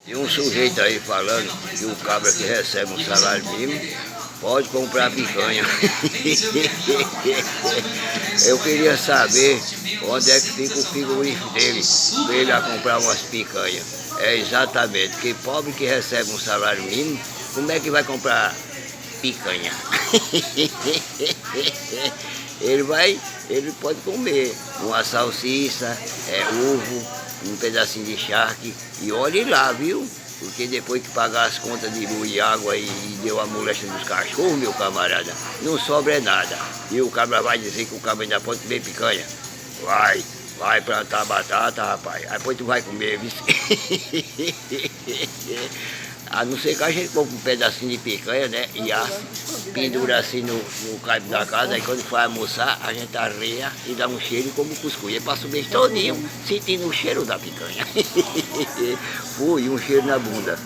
Tem um sujeito aí falando que o cabra que recebe um salário mínimo pode comprar picanha. Eu queria saber onde é que fica o frigorífico dele para ele a comprar umas picanhas. É exatamente, que pobre que recebe um salário mínimo, como é que vai comprar picanha? Ele pode comer uma salsicha, ovo, um pedacinho de charque e olhe lá, viu? Porque depois que pagar as contas de luz e água e deu a moléstia dos cachorros, meu camarada, não sobra nada. E o cabra vai dizer que o cabra ainda pode comer picanha? Vai plantar batata, rapaz. Aí depois tu vai comer, viu? A não ser que a gente compre um pedacinho de picanha, né? E pendura assim no caibo da casa, aí quando vai almoçar, a gente arreia e dá um cheiro como cuscuz. E passa o mês todinho sentindo o cheiro da picanha. Fui, um cheiro na bunda.